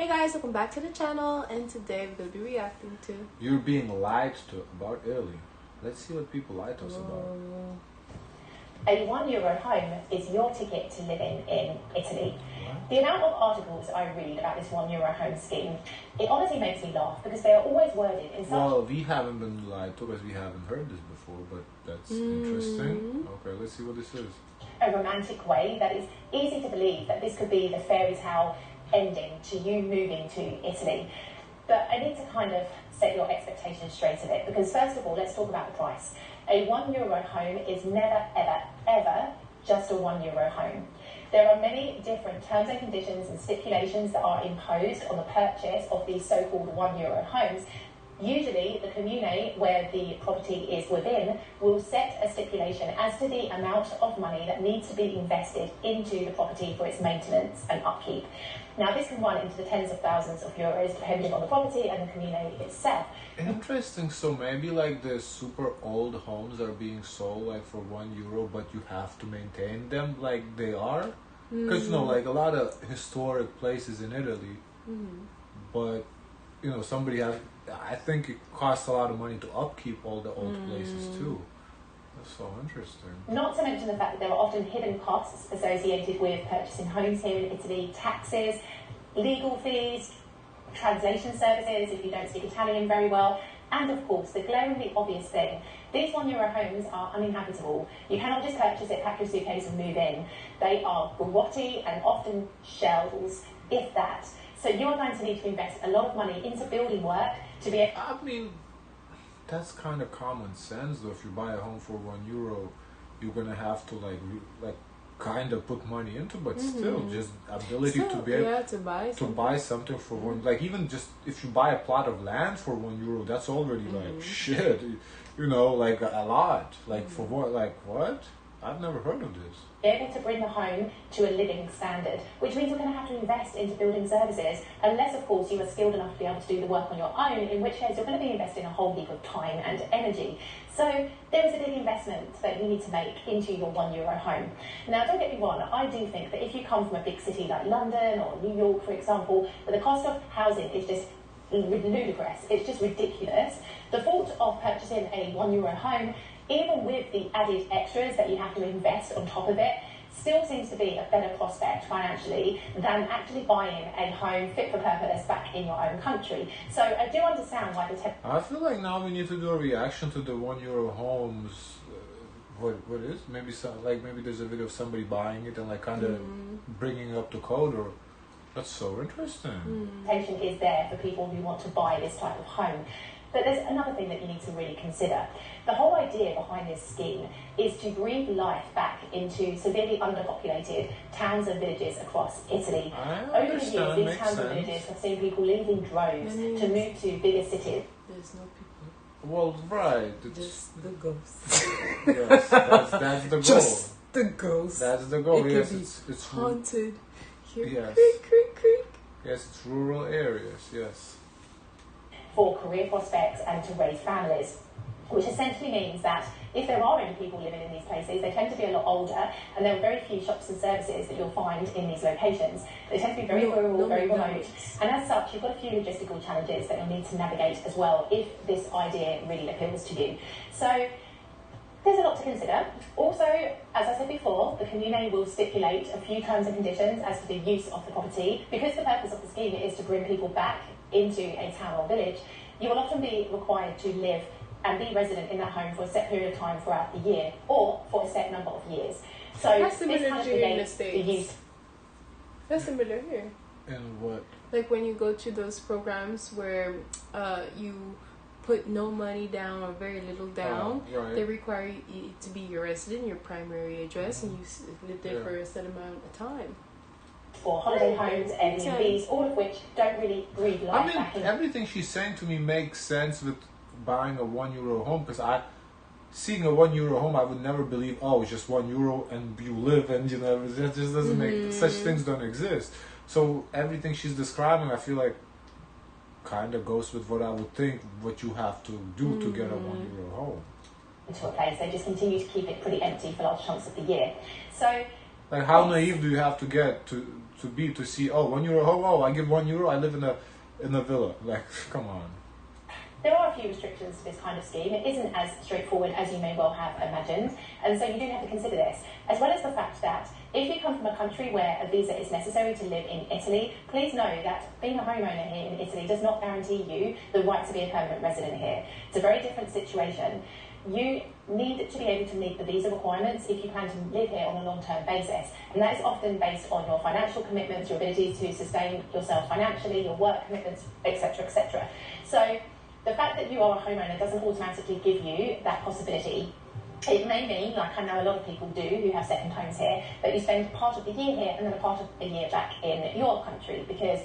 Hey guys, welcome back to the channel, and today we're going to be reacting to... You're being lied to about Italy. Let's see what people lied to us about. A €1 home is your ticket to living in Italy. What? The amount of articles I read about this €1 home scheme, it honestly makes me laugh because they are always worded in such... Well, we haven't been lied to because we haven't heard this before, but that's interesting. Okay, let's see what this is. a romantic way that is easy to believe that this could be the fairy tale ending to you moving to Italy. But I need to kind of set your expectations straight a bit, because first of all, let's talk about the price. A €1 home is never, ever, ever just a €1 home. There are many different terms and conditions and stipulations that are imposed on the purchase of these so-called €1 homes. Usually, the commune where the property is within will set a stipulation as to the amount of money that needs to be invested into the property for its maintenance and upkeep. Now, this can run into the tens of thousands of euros depending on the property and the commune itself. Interesting. So maybe like the super old homes are being sold like for €1, but you have to maintain them like they are. Because you know, like a lot of historic places in Italy, but you know, somebody has. I think it costs a lot of money to upkeep all the old places too. That's so interesting. Not to mention the fact that there are often hidden costs associated with purchasing homes here in Italy: taxes, legal fees, translation services if you don't speak Italian very well, and of course the glaringly obvious thing: these €1 homes are uninhabitable. You cannot just purchase it, pack your suitcase and move in. They are grotty and often shells, if that. So you are going to need to invest a lot of money into building work to be able... I mean, that's kind of common sense though. If you buy a home for €1, you're gonna have to like kind of put money into, but still, just ability to be able to buy something for one. Like even just if you buy a plot of land for €1, that's already like shit. You know, like a lot. Like for what? Like what? I've never heard of this. Be able to bring the home to a living standard, which means you're going to have to invest into building services, unless of course you are skilled enough to be able to do the work on your own, in which case you're going to be investing a whole heap of time and energy. So there is a big investment that you need to make into your €1 home. Now, don't get me wrong, I do think that if you come from a big city like London or New York, for example, where the cost of housing is just ludicrous, it's just ridiculous, the thought of purchasing a €1 home, even with the added extras that you have to invest on top of it, still seems to be a better prospect financially than actually buying a home fit for purpose back in your own country. So I do understand why the... I feel like now we need to do a reaction to the €1 homes. What is? Maybe maybe there's a video of somebody buying it and like kind of bringing it up to code, or that's so interesting. Temptation is there for people who want to buy this type of home. But there's another thing that you need to really consider. The whole idea behind this scheme is to breathe life back into severely underpopulated towns and villages across Italy. Over the years, these towns and villages have seen people leave in droves to move to bigger cities. There's no people. Well, right. Just the ghosts. Yes, that's the goal. Just the ghosts. That's the goal. It Yes, could be it's haunted. Here, yes. creak, creak, creak. Yes, it's rural areas. Yes. For career prospects and to raise families, which essentially means that if there are any people living in these places, they tend to be a lot older, and there are very few shops and services that you'll find in these locations. They tend to be very rural, very remote, and as such, you've got a few logistical challenges that you'll need to navigate as well if this idea really appeals to you. So there's a lot to consider. Also, as I said before, the commune will stipulate a few terms and conditions as to the use of the property. Because the purpose of the scheme is to bring people back into a town or village, you will often be required to live and be resident in that home for a set period of time throughout the year, or for a set number of years. So That's this similar kind of to in the negates the States. use. That's similar here. And what? Like when you go to those programs where you put no money down or very little down, right. they require you to be your resident, your primary address, and you live there for a set amount of time. For holiday homes, Airbnbs, all of which don't really breathe life back in. Everything she's saying to me makes sense with buying a €1 home, because seeing a €1 home, I would never believe, oh, it's just €1 and you live, and you know, it just doesn't make, such things don't exist. So everything she's describing, I feel like kind of goes with what I would think what you have to do to get a €1 home. Into a place, they just continue to keep it pretty empty for large chunks of the year. So Like, how naive do you have to get to be to see, oh, €1, oh, I give €1, I live in a villa. Like, come on. There are a few restrictions to this kind of scheme. It isn't as straightforward as you may well have imagined, and so you do have to consider this, as well as the fact that if you come from a country where a visa is necessary to live in Italy, please know that being a homeowner here in Italy does not guarantee you the right to be a permanent resident here. It's a very different situation. You need to be able to meet the visa requirements if you plan to live here on a long-term basis, and that is often based on your financial commitments, your ability to sustain yourself financially, your work commitments, etc., etc. So the fact that you are a homeowner doesn't automatically give you that possibility. It may mean, like I know a lot of people do who have second homes here, that you spend part of the year here and then a part of a year back in your country, because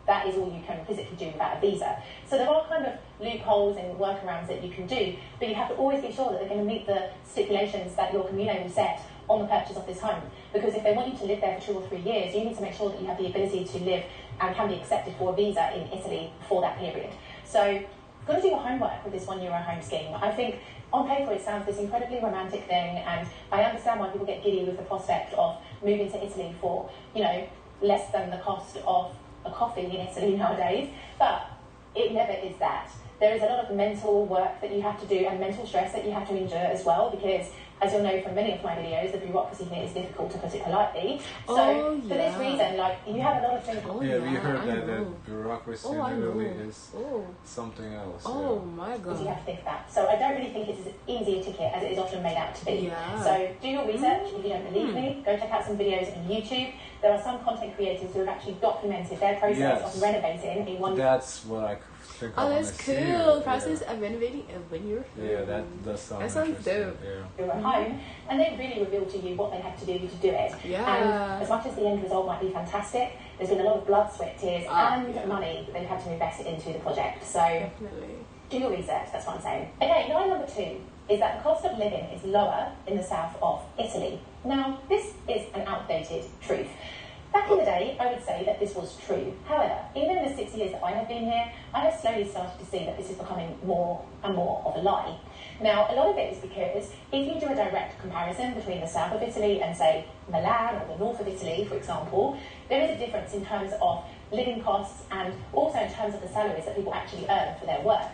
that is all you can physically do without a visa. So there are kind of loopholes and workarounds that you can do, but you have to always be sure that they're going to meet the stipulations that your commune will set on the purchase of this home. Because if they want you to live there for 2 or 3 years, you need to make sure that you have the ability to live and can be accepted for a visa in Italy for that period. So you've got to do your homework with this €1 home scheme. I think on paper it sounds this incredibly romantic thing, and I understand why people get giddy with the prospect of moving to Italy for, you know, less than the cost of a coffee in Italy nowadays, but it never is that. There is a lot of mental work that you have to do and mental stress that you have to endure as well, because as you'll know from many of my videos, the bureaucracy here is difficult, to put it politely. So for this reason, like, you have a lot of things. We heard that bureaucracy in Italy is something else. Oh my god. You have to think that. So I don't really think it's as easy a ticket as it is often made out to be. So do your research. If you don't believe me, go check out some videos on YouTube. There are some content creators who have actually documented their process of renovating in one. That's what I think. Oh, that's cool. Process of renovating a vineyard. Yeah, that sounds dope. Your home, and they really reveal to you what they have to do to do it. And as much as the end result might be fantastic, there's been a lot of blood, sweat, tears, and money that they've had to invest into the project. So do your research. That's what I'm saying. Okay, line number 2 is that the cost of living is lower in the south of Italy. Now, this is an outdated truth. Back in the day, I would say that this was true. However, even in the 6 years that I have been here, I have slowly started to see that this is becoming more and more of a lie. Now, a lot of it is because if you do a direct comparison between the south of Italy and, say, Milan or the north of Italy, for example, there is a difference in terms of living costs and also in terms of the salaries that people actually earn for their work.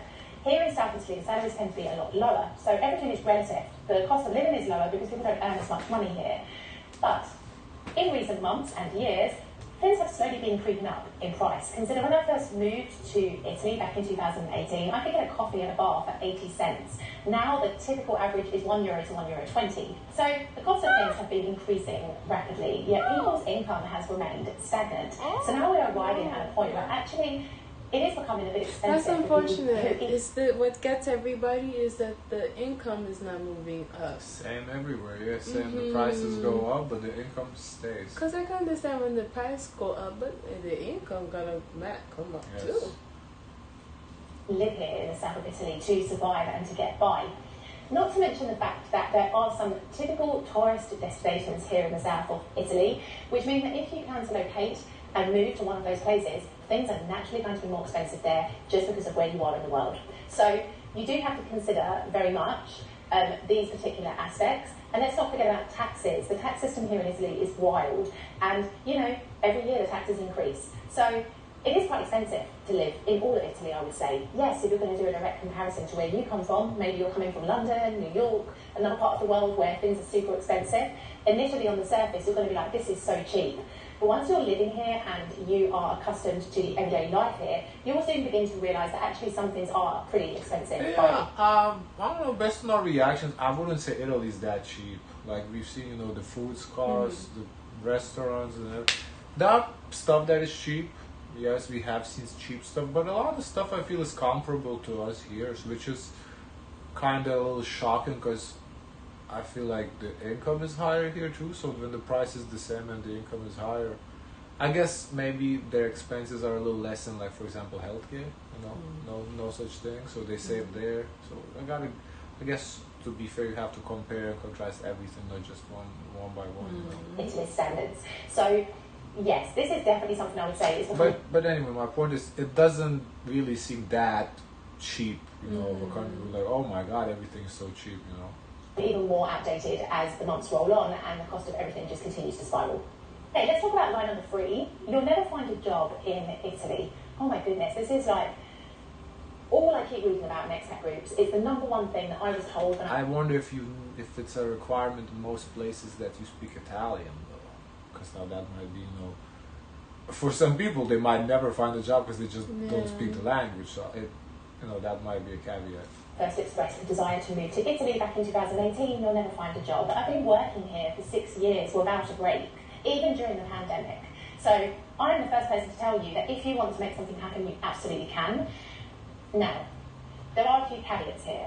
Here in South Italy, the salaries tend to be a lot lower, so everything is relative. The cost of living is lower because people don't earn as much money here. But in recent months and years, things have slowly been creeping up in price. Consider when I first moved to Italy back in 2018, I could get a coffee at a bar for 80 cents. Now the typical average is €1 to €1.20. So the cost of things have been increasing rapidly, yet people's income has remained stagnant. So now we are arriving at a point where actually it is becoming a bit expensive. That's unfortunate. What gets everybody is that the income is not moving up. Same everywhere, same. The prices go up, but the income stays. Because I can understand when the price go up, but the income gonna come up too. Live here in the south of Italy to survive and to get by. Not to mention the fact that there are some typical tourist destinations here in the south of Italy, which means that if you plan to locate and move to one of those places, things are naturally going to be more expensive there just because of where you are in the world. So you do have to consider very much these particular aspects. And let's not forget about taxes. The tax system here in Italy is wild. And, you know, every year the taxes increase. So it is quite expensive to live in all of Italy, I would say. Yes, if you're going to do a direct comparison to where you come from, maybe you're coming from London, New York, another part of the world where things are super expensive, initially on the surface you're going to be like, this is so cheap. But once you're living here and you are accustomed to the everyday life here, you will soon begin to realise that actually some things are pretty expensive. I don't know, based on our reactions, I wouldn't say Italy's that cheap. Like, we've seen, you know, the food's costs, the restaurants, and everything. That stuff that is cheap, yes, we have seen cheap stuff, but a lot of the stuff I feel is comparable to us here, which is kind of a little shocking because I feel like the income is higher here too, so when the price is the same and the income is higher, I guess maybe their expenses are a little less than, like, for example, healthcare, you know, no such thing, so they save there. So I guess to be fair, you have to compare and contrast everything, not just one by one, you know. Italy standards. So yes, this is definitely something I would say is. But anyway, my point is, it doesn't really seem that cheap, you know, of a country like, oh my god, everything's so cheap, you know. even more outdated as the months roll on and the cost of everything just continues to spiral. Okay, let's talk about line number 3. You'll never find a job in Italy. Oh my goodness, this is like all I keep reading about in expat groups. It's the number one thing that I was told. And I wonder if it's a requirement in most places that you speak Italian, though, because now that might be, for some people they might never find a job because they just don't speak the language. So that might be a caveat. First expressed the desire to move to Italy back in 2018. You'll never find a job. But I've been working here for 6 years without a break, even during the pandemic. So I'm the first person to tell you that if you want to make something happen, you absolutely can. Now, there are a few caveats here.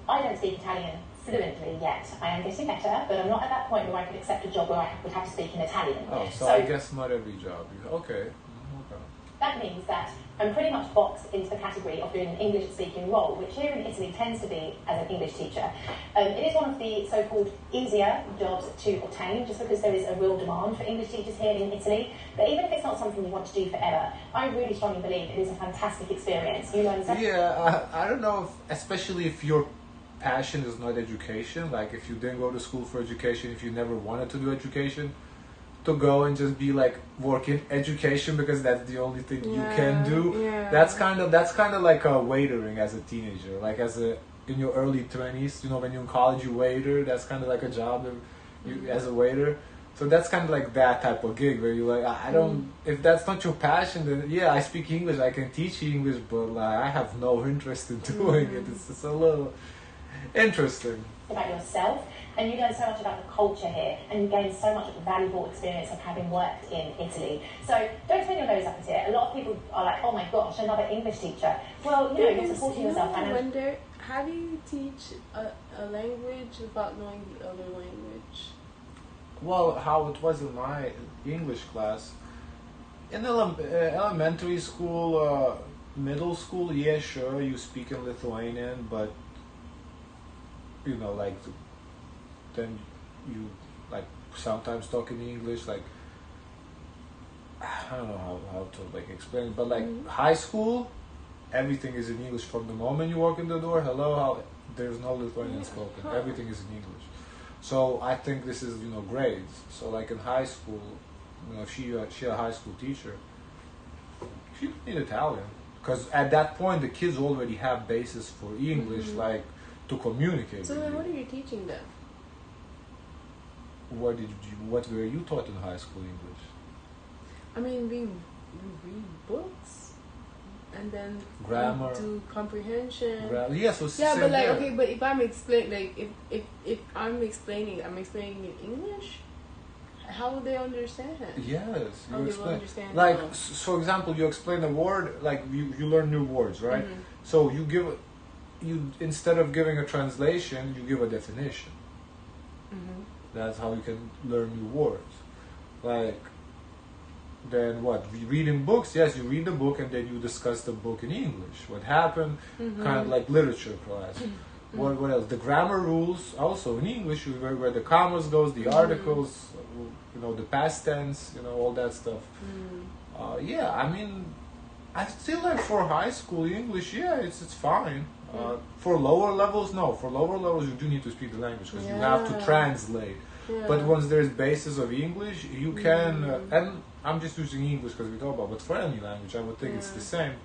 I don't speak Italian fluently yet. I am getting better, but I'm not at that point where I could accept a job where I would have to speak in Italian. Oh, so I guess not every job. Okay. That means that I'm pretty much boxed into the category of doing an English-speaking role, which here in Italy tends to be as an English teacher. It is one of the so-called easier jobs to obtain, just because there is a real demand for English teachers here in Italy. But even if it's not something you want to do forever, I really strongly believe it is a fantastic experience. You learn something. Yeah, I don't know, especially if your passion is not education, like if you didn't go to school for education, if you never wanted to do education, to go and just be like working education because that's the only thing you can do. Yeah. That's kind of like a waitering as a teenager, like in your early 20s. When you're in college, you waiter. That's kind of like a job as a waiter. So that's kind of like that type of gig where you're like, I don't. If that's not your passion, then yeah, I speak English. I can teach English, but like I have no interest in doing it. It's just a little interesting. About yourself. And you learn so much about the culture here, and you gain so much valuable experience of having worked in Italy. So don't turn your nose up at it. A lot of people are like, oh my gosh, another English teacher. Well, you're supporting yourself. I wonder, how do you teach a language without knowing the other language? Well, how it was in my English class, in elementary school, middle school, yeah, sure, you speak in Lithuanian, but like then you like sometimes talk in English, like I don't know how to like explain it, but like high school, everything is in English from the moment you walk in the door. Hello, there's no Lithuanian spoken. Everything is in English. So I think this is grades. So like in high school, if she a high school teacher, she don't need Italian, because at that point the kids already have basis for English, like to communicate. So then, what are you teaching them? What were you taught in high school English? I mean, we read books, and then grammar, do comprehension. But like okay, but if I'm explaining, like if I'm explaining in English, how will they understand? Yes, you explain. Understand like for example, you explain a word, like you learn new words, right? So you instead of giving a translation, you give a definition. That's how you can learn new words. Like, then what? Reading books, yes, you read the book and then you discuss the book in English. What happened, kind of like literature class. What else? The grammar rules, also in English, where the commas goes, the articles, the past tense, all that stuff. Yeah, I mean, I feel like for high school English, yeah, it's fine. For lower levels, no. For lower levels, you do need to speak the language because you have to translate. But once there's basis of English, you can. And I'm just using English because we talk about. But for any language, I would think it's the same.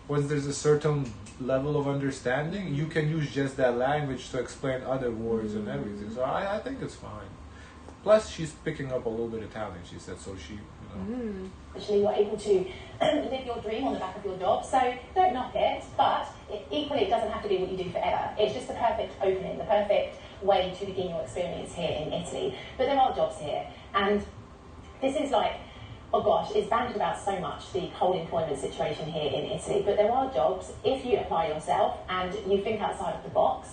Once there's a certain level of understanding, you can use just that language to explain other words and everything. So I think it's fine. Plus, she's picking up a little bit of Italian. She said so. She. Actually, you're able to live your dream on the back of your job, so don't knock it, but equally it doesn't have to be what you do forever. It's just the perfect opening, the perfect way to begin your experience here in Italy. But there are jobs here, and this is like, oh gosh, it's bandied about so much, the whole employment situation here in Italy, but there are jobs, if you apply yourself and you think outside of the box,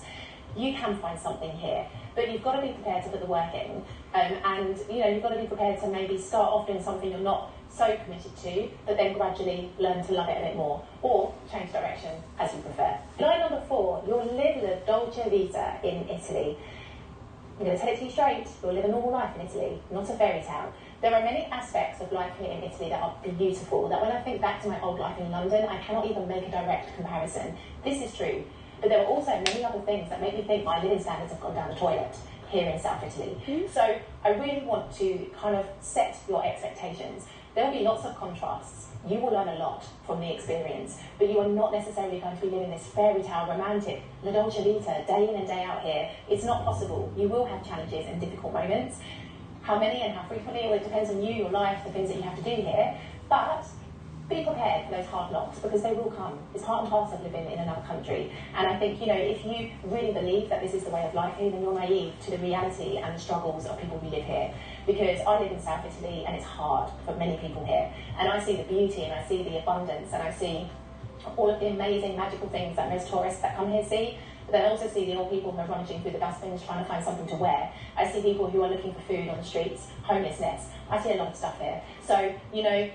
you can find something here. But you've got to be prepared to put the work in, and you've got to be prepared to maybe start off doing something you're not so committed to, but then gradually learn to love it a bit more, or change direction as you prefer. Line number 4, you'll live the dolce vita in Italy. I'm going to tell it to you straight, you'll live a normal life in Italy, not a fairy tale. There are many aspects of life here in Italy that are beautiful, that when I think back to my old life in London, I cannot even make a direct comparison. This is true. But there are also many other things that make me think my living standards have gone down the toilet here in South Italy. So I really want to kind of set your expectations. There will be lots of contrasts. You will learn a lot from the experience, but you are not necessarily going to be living this fairy tale, romantic, La Dolce Vita, day in and day out here. It's not possible. You will have challenges and difficult moments. How many and how frequently, well, it depends on you, your life, the things that you have to do here. But be prepared for those hard knocks, because they will come. It's part and parcel of living in another country. And I think, if you really believe that this is the way of life here, then you're naive to the reality and the struggles of people who live here. Because I live in South Italy and it's hard for many people here. And I see the beauty and I see the abundance and I see all of the amazing magical things that most tourists that come here see. But then I also see the old people who are rummaging through the dustbins trying to find something to wear. I see people who are looking for food on the streets, homelessness. I see a lot of stuff here. So, I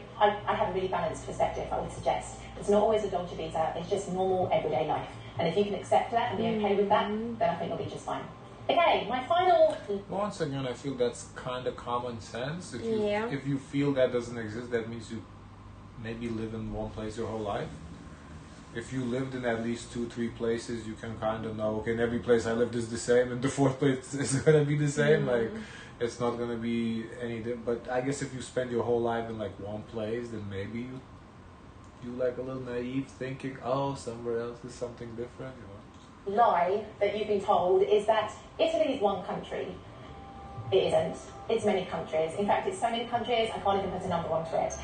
have a really balanced perspective, I would suggest. It's not always a Dolce Vita, it's just normal everyday life. And if you can accept that and be okay with that, then I think you'll be just fine. Okay, my final... Once again, I feel that's kind of common sense. If you feel that doesn't exist, that means you maybe live in one place your whole life. If you lived in at least 2-3 places, you can kind of know, okay, in every place I lived is the same, and the fourth place is going to be the same. Like, it's not going to be any different. But I guess if you spend your whole life in, like, one place, then maybe you like a little naive thinking, oh, somewhere else is something different, Lie that you've been told is that Italy is one country. It isn't. It's many countries. In fact, it's so many countries, I can't even put a number onto it.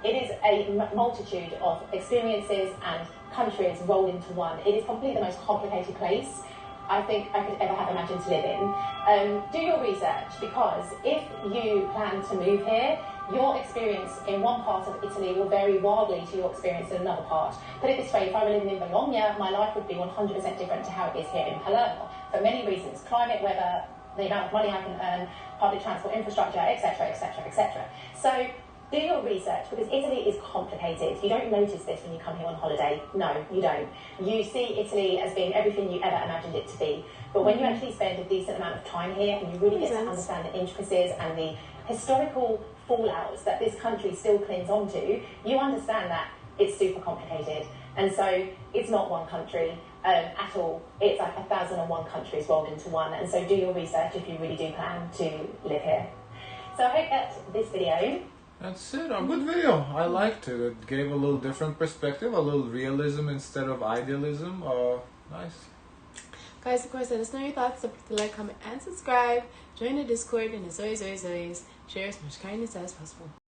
It is a multitude of experiences and countries rolled into one. It is completely the most complicated place I think I could ever have imagined to live in. Do your research, because if you plan to move here, your experience in one part of Italy will vary wildly to your experience in another part. Put it this way, if I were living in Bologna, my life would be 100% different to how it is here in Palermo, for many reasons: climate, weather, the amount of money I can earn, public transport infrastructure, etc., etc., etc. So do your research, because Italy is complicated. You don't notice this when you come here on holiday. No, you don't. You see Italy as being everything you ever imagined it to be. But when you actually spend a decent amount of time here and you really get to understand the intricacies and the historical fallouts that this country still clings on to, you understand that it's super complicated. And so it's not one country at all. It's like 1,001 countries rolled into one. And so do your research if you really do plan to live here. So I hope that this video... That's it, a good video. I liked it. It gave a little different perspective, a little realism instead of idealism. Nice. Guys, of course, let us know your thoughts. Don't forget to like, comment, and subscribe. Join the Discord, and as always, share as much kindness as possible.